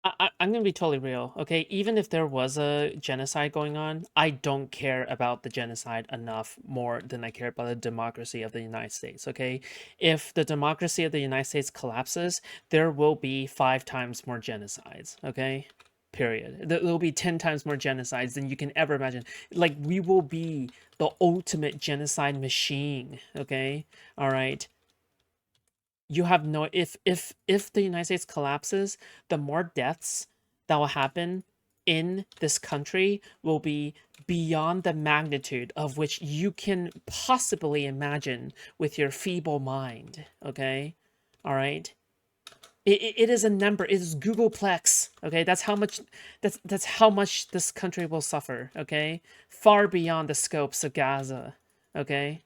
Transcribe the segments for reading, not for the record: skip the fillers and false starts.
I'm gonna be totally real, okay? Even if there was a genocide going on, I don't care about the genocide enough more than I care about the democracy of the United States, okay? If the democracy of the United States collapses, there will be 5 times more genocides, okay? Period. There will be 10 times more genocides than you can ever imagine. Like, we will be the ultimate genocide machine, okay? All right. You have no if the United States collapses, the more deaths that will happen in this country will be beyond the magnitude of which you can possibly imagine with your feeble mind. Okay, all right. It is a number. It is Googleplex. Okay, that's how much. That's how much this country will suffer. Okay, far beyond the scopes of Gaza. Okay.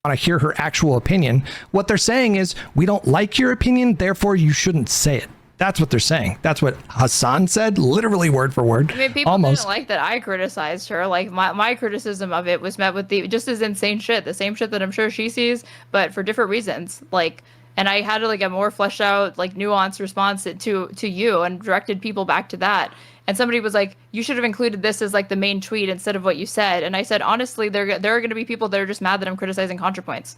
Want to hear her actual opinion. What they're saying is, we don't like your opinion, therefore you shouldn't say it. That's what they're saying. That's what Hassan said, literally word for word. I mean, people almost didn't like that I criticized her. Like my criticism of it was met with the just as insane shit, the same shit that I'm sure she sees, but for different reasons. Like, and I had like a more fleshed out, like nuanced response to you and directed people back to that. And somebody was like, "You should have included this as like the main tweet instead of what you said." And I said, honestly, there are going to be people that are just mad that I'm criticizing ContraPoints.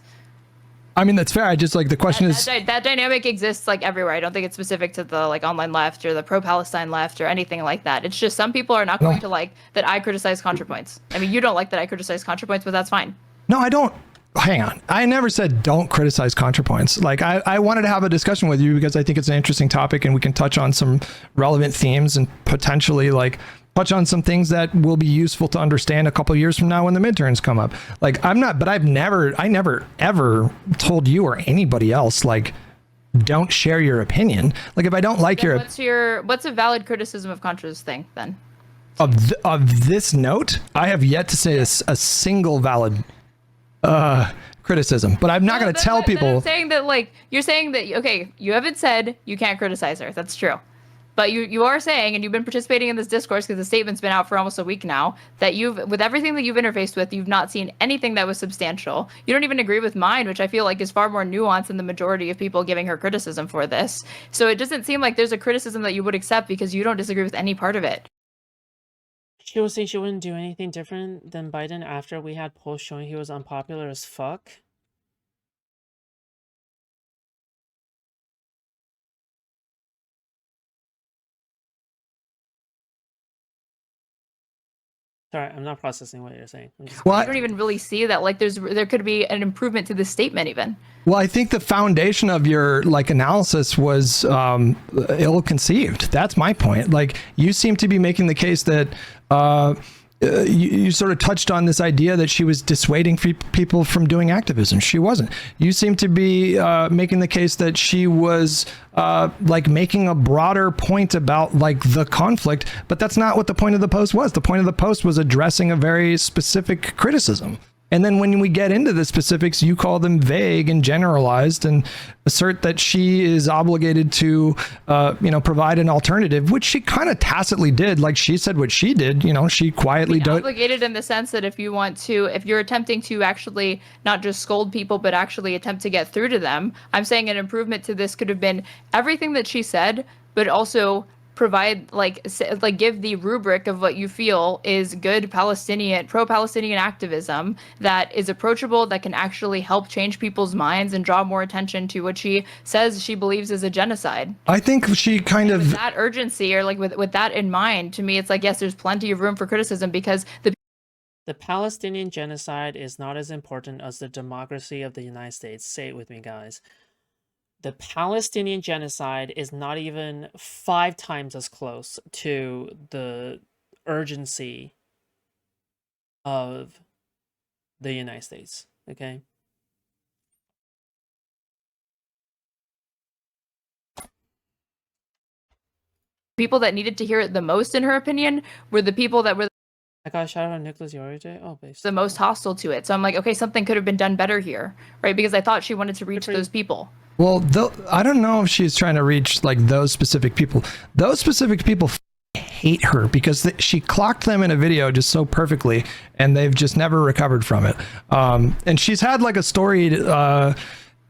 I mean, that's fair. I just like the question is That dynamic exists like everywhere. I don't think it's specific to the like online left or the pro-Palestine left or anything like that. It's just some people are not going to like that I criticize ContraPoints. I mean, you don't like that I criticize ContraPoints, but that's fine. no, I don't. Hang on. I never said don't criticize ContraPoints. Like I wanted to have a discussion with you because I think it's an interesting topic and we can touch on some relevant themes and potentially like touch on some things that will be useful to understand a couple of years from now when the midterms come up. Like I never ever told you or anybody else like don't share your opinion. Like if I don't like Then what's a valid criticism of Contra's thing then? Of this note, I have yet to say a single valid criticism, but I'm not going to tell people. I'm saying that like you're saying that okay, you haven't said you can't criticize her. That's true. But you are saying, and you've been participating in this discourse because the statement's been out for almost a week now, that with everything that you've interfaced with, you've not seen anything that was substantial. You don't even agree with mine, which I feel like is far more nuanced than the majority of people giving her criticism for this. So it doesn't seem like there's a criticism that you would accept because you don't disagree with any part of it. She was saying she wouldn't do anything different than Biden after we had polls showing he was unpopular as fuck. Sorry, I'm not processing what you're saying. Well, I don't even really see that. Like, there could be an improvement to this statement, even. Well, I think the foundation of your like analysis was ill-conceived. That's my point. Like, you seem to be making the case that you sort of touched on this idea that she was dissuading people from doing activism. She wasn't. You seem to be making the case that she was like making a broader point about like the conflict, but that's not what the point of the post was. The point of the post was addressing a very specific criticism. And then when we get into the specifics, you call them vague and generalized and assert that she is obligated to, provide an alternative, which she kind of tacitly did. Like she said what she did, she quietly obligated in the sense that if you're attempting to actually not just scold people, but actually attempt to get through to them, I'm saying an improvement to this could have been everything that she said, but also provide give the rubric of what you feel is good pro-Palestinian activism that is approachable, that can actually help change people's minds and draw more attention to what she says she believes is a genocide. I think she kind of with that urgency or like with that in mind, to me it's like, yes, there's plenty of room for criticism because the Palestinian genocide is not as important as the democracy of the United States. Say it with me, guys. The Palestinian genocide is not even 5 times as close to the urgency of the United States, okay? People that needed to hear it the most, in her opinion, were the people that were I got a shout out on Nicholas Yorite. Oh, basically. the most hostile to it. So I'm like, okay, something could have been done better here, right? Because I thought she wanted to reach those people. Well, I don't know if she's trying to reach like those specific people. Those specific people hate her because she clocked them in a video just so perfectly, and they've just never recovered from it. And she's had like a storied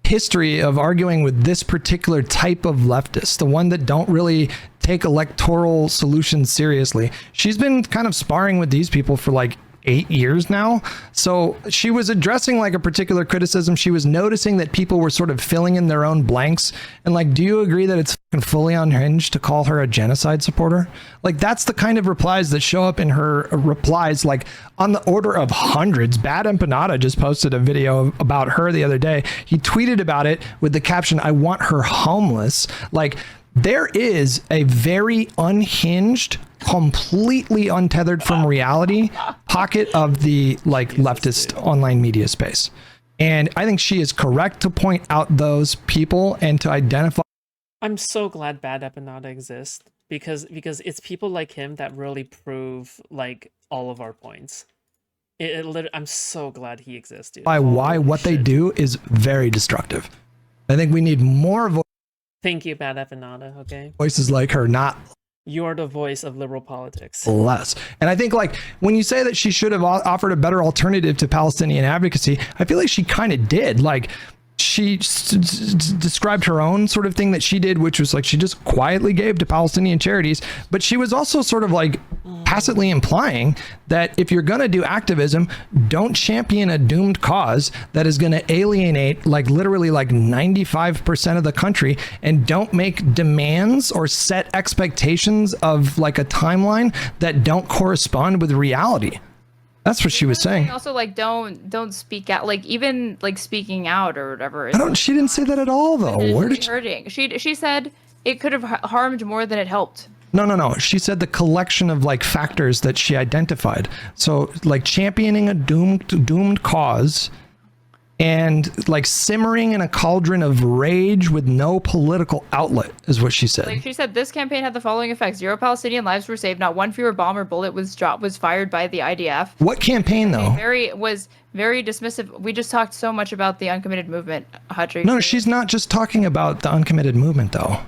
history of arguing with this particular type of leftist, the one that don't really take electoral solutions seriously. She's been kind of sparring with these people for like 8 years now. So she was addressing like a particular criticism. She was noticing that people were sort of filling in their own blanks. And like, do you agree that it's fully unhinged to call her a genocide supporter? Like, that's the kind of replies that show up in her replies, like on the order of hundreds. Bad Empanada just posted a video about her the other day. He tweeted about it with the caption, "I want her homeless." Like, there is a very unhinged, completely untethered from reality pocket of the like leftist online media space. And I think she is correct to point out those people and to identify. I'm so glad Bad Empanada exists because it's people like him that really prove like all of our points. I'm so glad he exists, dude. Why what they do is very destructive. I think we need more Thank you, Bad Empanada, okay? voices like her, not You're the voice of liberal politics. less. And I think like when you say that she should have offered a better alternative to Palestinian advocacy, I feel like she kind of did. Like, she described her own sort of thing that she did, which was like she just quietly gave to Palestinian charities. But she was also sort of like tacitly implying that if you're going to do activism, don't champion a doomed cause that is going to alienate like literally like 95% of the country, and don't make demands or set expectations of like a timeline that don't correspond with reality. That's what she was saying. Also, like, don't speak out. Like, even like speaking out or whatever. She didn't say that at all, though. Where did she? Hurting. She said it could have harmed more than it helped. No. She said the collection of like factors that she identified. So like championing a doomed cause, and like simmering in a cauldron of rage with no political outlet is what she said. Like, she said this campaign had the following effects: 0 Palestinian lives were saved, not one fewer bomb or bullet was fired by the IDF. What campaign though? Was very dismissive. We just talked so much about the uncommitted movement, Hutch. No, she's not just talking about the uncommitted movement though.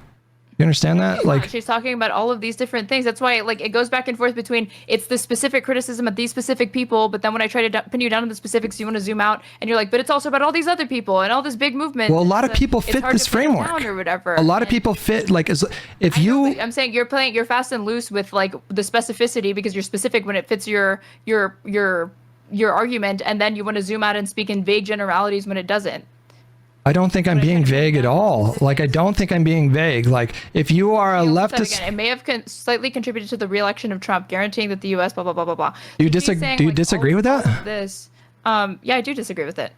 You understand that? Like, she's talking about all of these different things. That's why like it goes back and forth between it's the specific criticism of these specific people, but then when I try to pin you down on the specifics, you want to zoom out and you're like, but it's also about all these other people and all this big movement. Well, a lot of people fit this framework or whatever. A lot of people fit like I'm saying you're fast and loose with like the specificity because you're specific when it fits your argument, and then you want to zoom out and speak in vague generalities when it doesn't. I don't think I'm being vague at all. Like, I don't think I'm being vague. Like, if you are a leftist, it may have slightly contributed to the re-election of Trump, guaranteeing that the U.S. blah blah blah blah blah. Do you disagree with that? Yeah, I do disagree with it.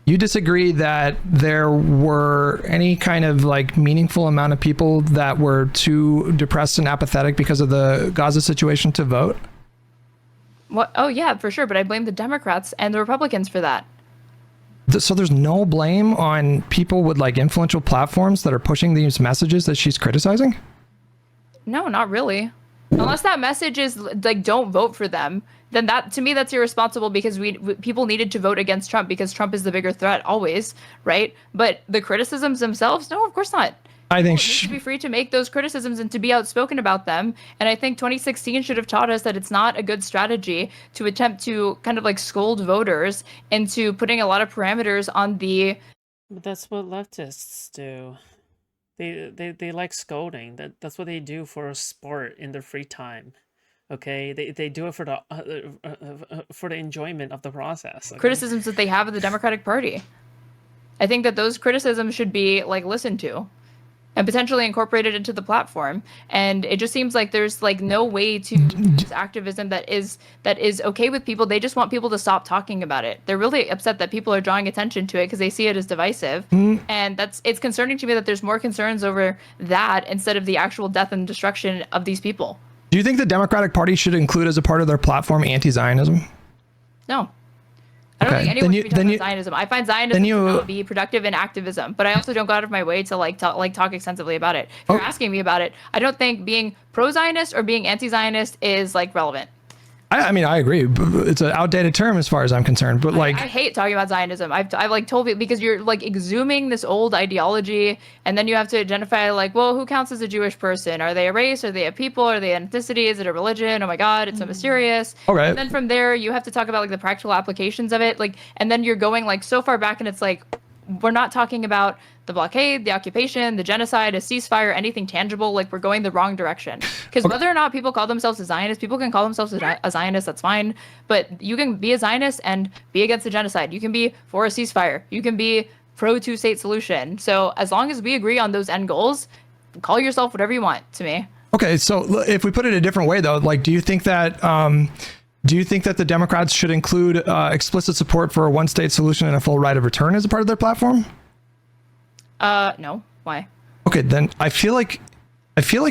You disagree that there were any kind of like meaningful amount of people that were too depressed and apathetic because of the Gaza situation to vote? What? Oh yeah, for sure. But I blame the Democrats and the Republicans for that. So there's no blame on people with like influential platforms that are pushing these messages that she's criticizing? No, not really. Unless that message is like, don't vote for them, then that, to me, that's irresponsible because people needed to vote against Trump because Trump is the bigger threat always, right? But the criticisms themselves, no, of course not. I think she should be free to make those criticisms and to be outspoken about them. And I think 2016 should have taught us that it's not a good strategy to attempt to kind of like scold voters into putting a lot of parameters on the. But that's what leftists do. They like scolding. That's what they do for a sport in their free time. Okay, they do it for the enjoyment of the process. Okay? Criticisms that they have of the Democratic Party. I think that those criticisms should be like listened to and potentially incorporated into the platform. And it just seems like there's like no way to use activism that is okay with people. They just want people to stop talking about it. They're really upset that people are drawing attention to it because they see it as divisive. And it's concerning to me that there's more concerns over that instead of the actual death and destruction of these people. Do you think the Democratic Party should include as a part of their platform anti-Zionism? No. I don't think anyone should be talking about Zionism. I find Zionism to be productive in activism, but I also don't go out of my way to talk extensively about it. If you're asking me about it, I don't think being pro-Zionist or being anti-Zionist is like relevant. I mean, I agree. It's an outdated term as far as I'm concerned, but like I hate talking about Zionism. I've like told people because you're like exhuming this old ideology, and then you have to identify like, well, who counts as a Jewish person? Are they a race? Are they a people? Are they an ethnicity? Is it a religion? Oh my God, it's so mysterious. All right. And then from there, you have to talk about like the practical applications of it, like, and then you're going like so far back, and it's like, we're not talking about the blockade, the occupation, the genocide, a ceasefire, anything tangible. Like, we're going the wrong direction. Because whether or not people call themselves a Zionist, people can call themselves a Zionist, that's fine. But you can be a Zionist and be against the genocide. You can be for a ceasefire. You can be pro two-state solution. So as long as we agree on those end goals, call yourself whatever you want to me. Okay, so if we put it a different way, though, like, do you think that the Democrats should include explicit support for a one-state solution and a full right of return as a part of their platform? No. Why? Okay, then I feel like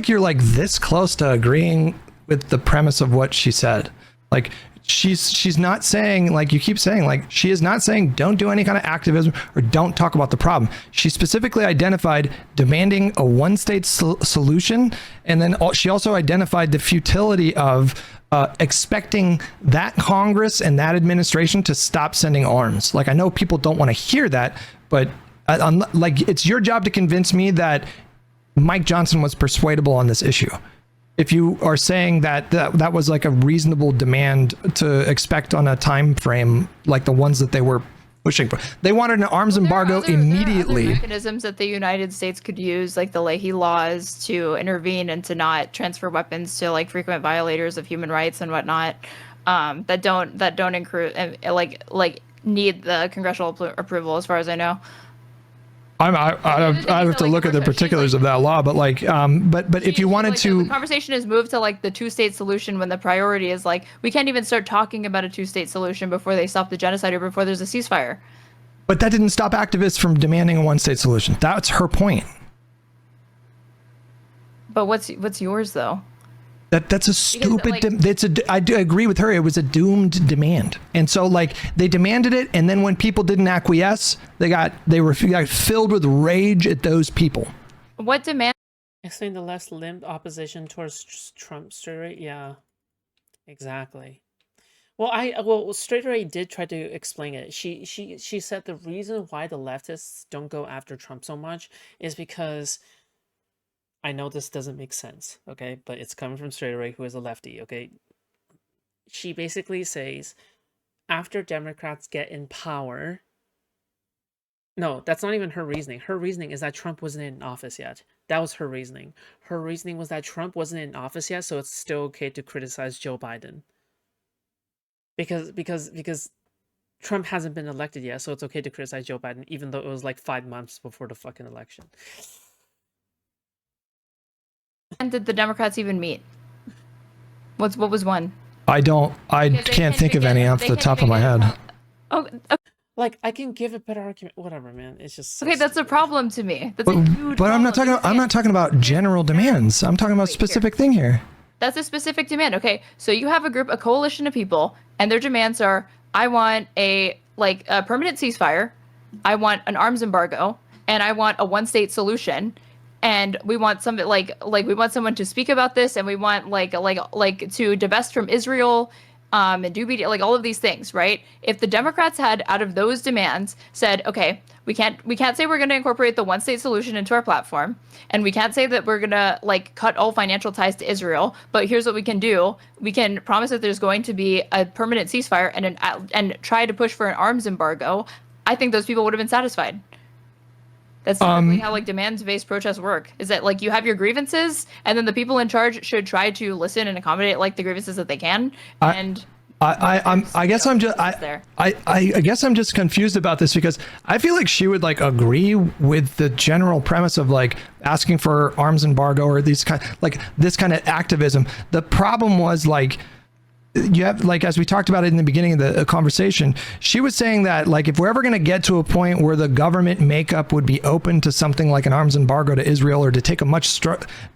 you're like this close to agreeing with the premise of what she said. Like, she's not saying, like you keep saying, like, she is not saying don't do any kind of activism or don't talk about the problem. She specifically identified demanding a one-state solution, and then she also identified the futility of expecting that Congress and that administration to stop sending arms. Like, I know people don't want to hear that, but like, it's your job to convince me that Mike Johnson was persuadable on this issue. If you are saying that was like a reasonable demand to expect on a time frame like the ones that they were pushing for. They wanted an arms embargo immediately. There are other mechanisms that the United States could use, like the Leahy laws, to intervene and to not transfer weapons to like frequent violators of human rights and whatnot, that don't include like need the congressional approval, as far as I know. I have to look at the particulars of that law, but like, but if you wanted to, the conversation has moved to like the two-state solution when the priority is like, we can't even start talking about a two-state solution before they stop the genocide or before there's a ceasefire. But that didn't stop activists from demanding a one-state solution. That's her point. But what's yours though? That's a stupid. I do agree with her. It was a doomed demand, and so like they demanded it, and then when people didn't acquiesce, they got filled with rage at those people. What demand? Explain the less limbed opposition towards Trump. Straightrade, yeah, exactly. Well, Straightrade did try to explain it. She said the reason why the leftists don't go after Trump so much is because, I know this doesn't make sense, okay? But it's coming from Straightrade, who is a lefty, okay? She basically says, after Democrats get in power... No, that's not even her reasoning. Her reasoning is that Trump wasn't in office yet. That was her reasoning. Her reasoning was that Trump wasn't in office yet, so it's still okay to criticize Joe Biden. Because Trump hasn't been elected yet, so it's okay to criticize Joe Biden, even though it was like 5 months before the fucking election. And did the Democrats even meet? What was one? I can't think of any off the top of my head. Oh, like, I can give a better argument. Whatever, man. It's just so okay. That's a stupid. problem to me. That's a huge. But I'm not talking about general demands. I'm talking about specific thing here. That's a specific demand. Okay, so you have a coalition of people, and their demands are: I want a permanent ceasefire, I want an arms embargo, and I want a one-state solution. And we want we want someone to speak about this, and we want like to divest from Israel, and do like all of these things, right? If the Democrats had, out of those demands, said, okay, we can't say we're going to incorporate the one-state solution into our platform, and we can't say that we're going to like cut all financial ties to Israel, but here's what we can do: we can promise that there's going to be a permanent ceasefire and try to push for an arms embargo. I think those people would have been satisfied. That's typically how like demands-based protests work. Is that like you have your grievances, and then the people in charge should try to listen and accommodate like the grievances that they can. And I guess I'm just confused about this, because I feel like she would like agree with the general premise of like asking for arms embargo or this kind of activism. The problem was like, you have, like, as we talked about it in the beginning of the conversation, she was saying that like if we're ever going to get to a point where the government makeup would be open to something like an arms embargo to Israel, or to take a much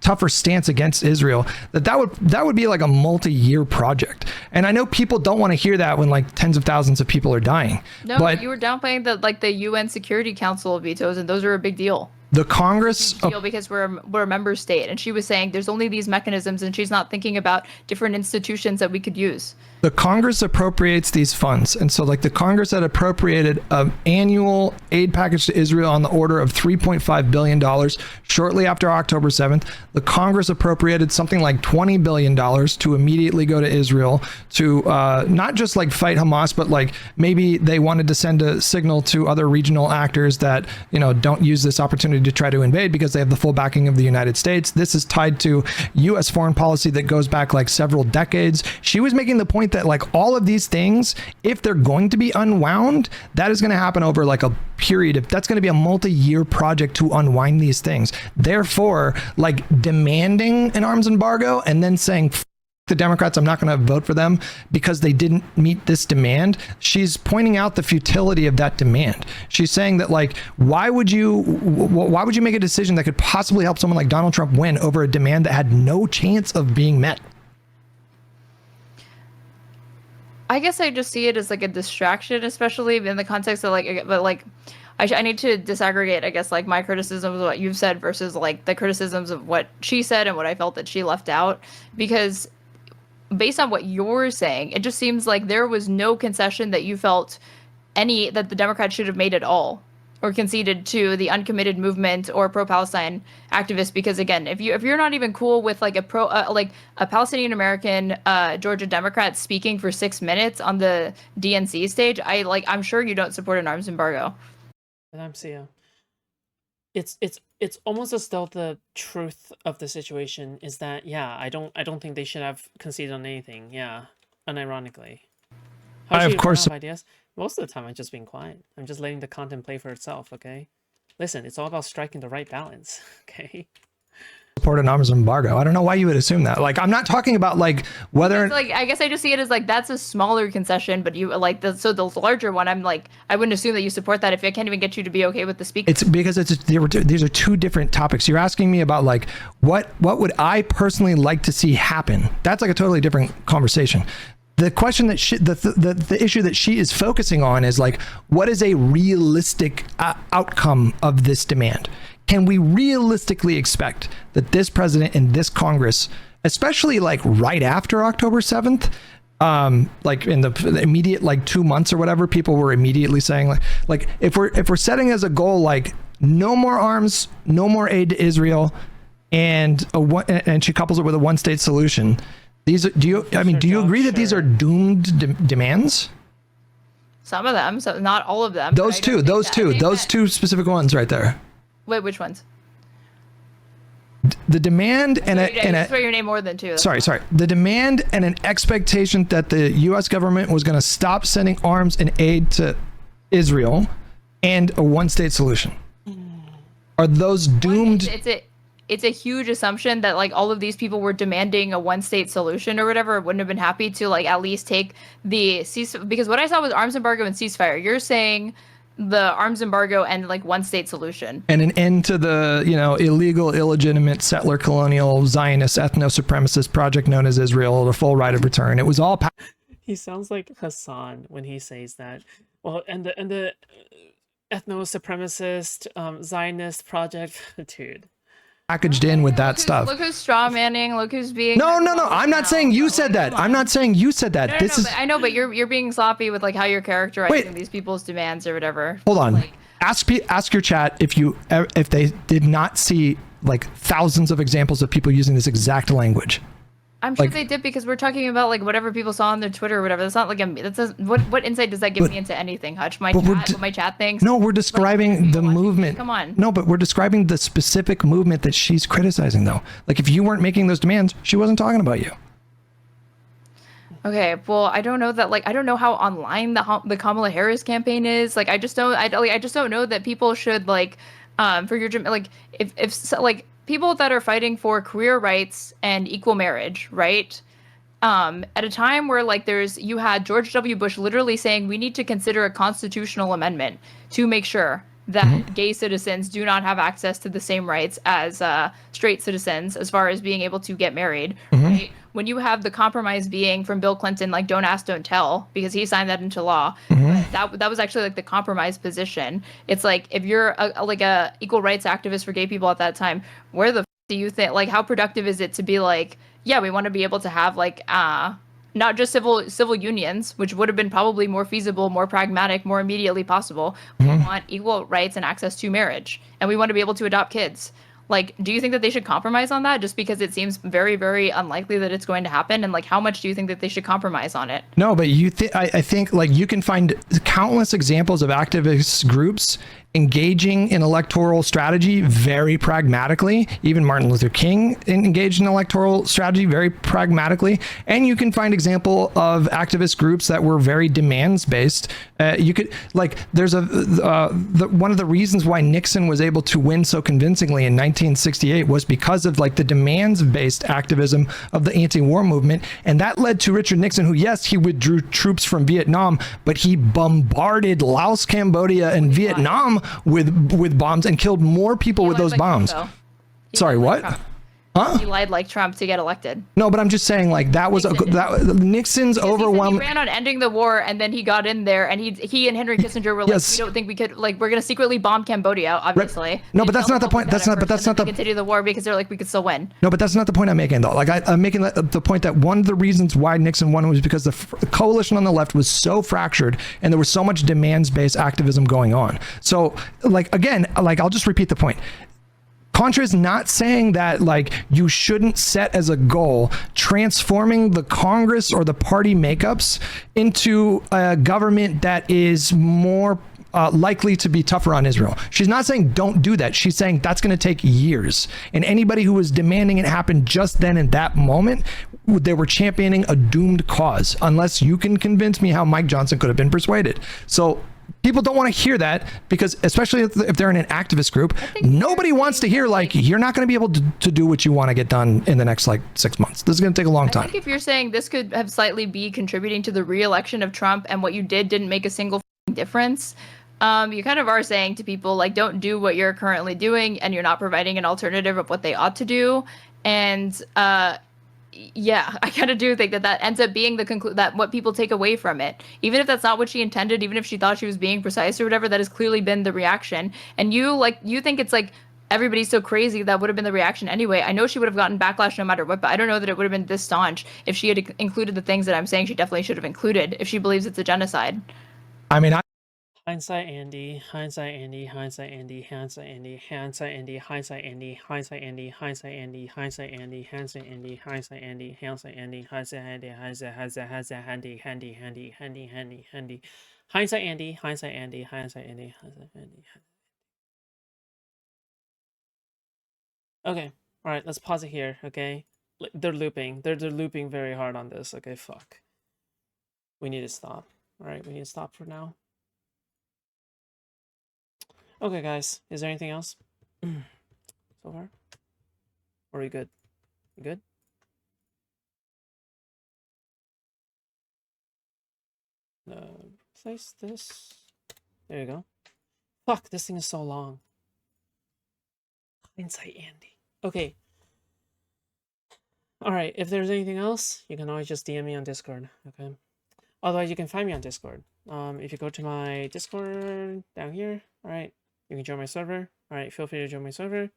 tougher stance against Israel, that would be like a multi-year project. And I know people don't want to hear that when like tens of thousands of people are dying. No, but you were downplaying that like the UN Security Council vetoes, and those are a big deal. The Congress deal because we're a member state, and she was saying there's only these mechanisms, and she's not thinking about different institutions that we could use. the Congress appropriates these funds. And so like the Congress had appropriated an annual aid package to Israel on the order of $3.5 billion shortly after October 7th. The Congress appropriated something like $20 billion to immediately go to Israel to not just like fight Hamas, but like maybe they wanted to send a signal to other regional actors that, you know, don't use this opportunity to try to invade because they have the full backing of the United States. This is tied to U.S. foreign policy that goes back like several decades. She was making the point that like all of these things, if they're going to be unwound, that is going to happen over like a period of, that's going to be a multi-year project to unwind these things. Therefore, like demanding an arms embargo and then saying the Democrats, I'm not going to vote for them because they didn't meet this demand. She's pointing out the futility of that demand. She's saying that like, why would you make a decision that could possibly help someone like Donald Trump win over a demand that had no chance of being met? I guess I just see it as like a distraction, especially in the context of like, but like, I need to disaggregate, I guess, like my criticisms of what you've said versus like the criticisms of what she said and what I felt that she left out. Because based on what you're saying, it just seems like there was no concession that you felt that the Democrats should have made at all, or conceded to the uncommitted movement or pro-Palestine activists. Because again, if you're not even cool with like a Palestinian American Georgia Democrat speaking for 6 minutes on the DNC stage, I'm sure you don't support an arms embargo. It's almost as though the truth of the situation is that I don't think they should have conceded on anything. Unironically. I of course have ideas. Most of the time, I'm just being quiet. I'm just letting the content play for itself. Okay, listen, it's all about striking the right balance. Okay. Support an arms embargo. I don't know why you would assume that. Like, I'm not talking about like whether like, I guess I just see it as like that's a smaller concession, but you like the larger one. I'm like, I wouldn't assume that you support that if I can't even get you to be okay with the speaker. It's because these are two different topics. You're asking me about like what would I personally like to see happen? That's like a totally different conversation. The question that the issue that she is focusing on is like, what is a realistic outcome of this demand? Can we realistically expect that this president and this Congress, especially like right after October 7th, like in the immediate like 2 months or whatever, people were immediately saying like if we're setting as a goal like no more arms, no more aid to Israel, and she couples it with a one-state solution. Do you agree that these are doomed demands? Some of them, so not all of them. Those two specific ones right there. Wait, which ones? The demand and swear your name more than two. Sorry. The demand and an expectation that the U.S. government was going to stop sending arms and aid to Israel, and a one-state solution. Are those doomed? It's a huge assumption that like all of these people were demanding a one-state solution or whatever. Wouldn't have been happy to like at least take the ceasefire, because what I saw was arms embargo and ceasefire. You're saying the arms embargo and like one-state solution and an end to the illegal, illegitimate settler, colonial, Zionist, ethno-supremacist project known as Israel, the full right of return. It was all. He sounds like Hassan when he says that. Well, and the ethno-supremacist Zionist project, dude. Packaged in with that stuff. Look who's straw manning. Look who's being. No. I'm not saying you said that. I'm not saying you said that. I know, but you're being sloppy with like how you're characterizing these people's demands or whatever. Hold on. Like, ask your chat if they did not see like thousands of examples of people using this exact language. I'm sure they did, because we're talking about like whatever people saw on their Twitter or whatever. That's not like what insight does that give me into anything, Hutch? What my chat thinks? No, we're describing the movement. Come on. No, but we're describing the specific movement that she's criticizing, though. Like if you weren't making those demands, she wasn't talking about you. Okay, well, I don't know that. Like, I don't know how online the Kamala Harris campaign is. Like, I just don't know that people should like, for your like, if like. People that are fighting for career rights and equal marriage, right? At a time where like you had George W. Bush literally saying we need to consider a constitutional amendment to make sure that gay citizens do not have access to the same rights as straight citizens as far as being able to get married, right? When you have the compromise being from Bill Clinton, like don't ask, don't tell, because he signed that into law. But that was actually like the compromise position. It's like if you're like a equal rights activist for gay people at that time, where the do you think like how productive is it to be like, yeah, we want to be able to have like not just civil unions, which would have been probably more feasible, more pragmatic, more immediately possible. We Mhm. want equal rights and access to marriage, and we want to be able to adopt kids. Like, do you think that they should compromise on that just because it seems very, very unlikely that it's going to happen? And like, how much do you think that they should compromise on it? No, but I think like you can find countless examples of activist groups engaging in electoral strategy very pragmatically. Even Martin Luther King engaged in electoral strategy very pragmatically. And you can find example of activist groups that were very demands based. You could like there's one of the reasons why Nixon was able to win so convincingly in 1968 was because of like the demands based activism of the anti-war movement, and that led to Richard Nixon, who yes, he withdrew troops from Vietnam, but he bombarded Laos, Cambodia, and Vietnam with bombs and killed more people with those bombs. Sorry, what? He lied like Trump to get elected. No, but I'm just saying, like that was Nixon's overwhelming. He ran on ending the war, and then he got in there, and he and Henry Kissinger were like, Yes. we don't think we could, like, we're gonna secretly bomb Cambodia, obviously. Right. No, but that's not the point. That's not. But that's not the. Continue the war because they're like, we could still win. No, but that's not the point I'm making, though. Like I'm making the point that one of the reasons why Nixon won was because the coalition on the left was so fractured, and there was so much demands-based activism going on. So, like again, like I'll just repeat the point. Contra is not saying that like you shouldn't set as a goal transforming the Congress or the party makeups into a government that is more likely to be tougher on Israel. She's not saying don't do that. She's saying that's going to take years. And anybody who was demanding it happen just then in that moment, they were championing a doomed cause, unless you can convince me how Mike Johnson could have been persuaded. So people don't want to hear that because, especially if they're in an activist group, nobody wants to hear like you're not going to be able to do what you want to get done in the next like 6 months. This is going to take a long time. I think if you're saying this could have slightly be contributing to the re-election of Trump and what you didn't make a single difference, you kind of are saying to people like, don't do what you're currently doing, and you're not providing an alternative of what they ought to do. And yeah, I kind of do think that ends up being that what people take away from it, even if that's not what she intended, even if she thought she was being precise or whatever, that has clearly been the reaction. And you think it's like everybody's so crazy that would have been the reaction anyway. I know she would have gotten backlash no matter what, but I don't know that it would have been this staunch if she had included the things that I'm saying she definitely should have included if she believes it's a genocide. I mean, Hindsight Andy, hindsight Andy, hindsight Andy, hindsight Andy, hindsight Andy, hindsight Andy, hindsight Andy, hindsight Andy, hindsight Andy, hindsight Andy, hindsight Andy, hindsight Andy, hindsight Andy, hindsight handy, handy, handy, handy, handy, handy. Hindsight Andy, hindsight Andy, hindsight Andy, hindsight Andy. Okay, all right, let's pause it here, okay? They're looping. They're looping very hard on this. Okay, fuck. We need to stop. All right, we need to stop for now. Okay, guys, is there anything else so far? Are we good? We good? Place this. There you go. Fuck, this thing is so long. Hindsight Andy. Okay. Alright, if there's anything else, you can always just DM me on Discord, okay? Otherwise, you can find me on Discord. If you go to my Discord down here, alright, you can join my server. Alright, feel free to join my server.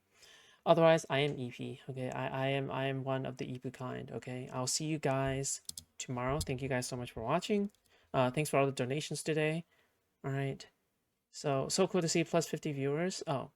Otherwise, I am EP, okay? I am one of the EP kind, okay? I'll see you guys tomorrow. Thank you guys so much for watching. Thanks for all the donations today. Alright. So cool to see plus 50 viewers. Oh,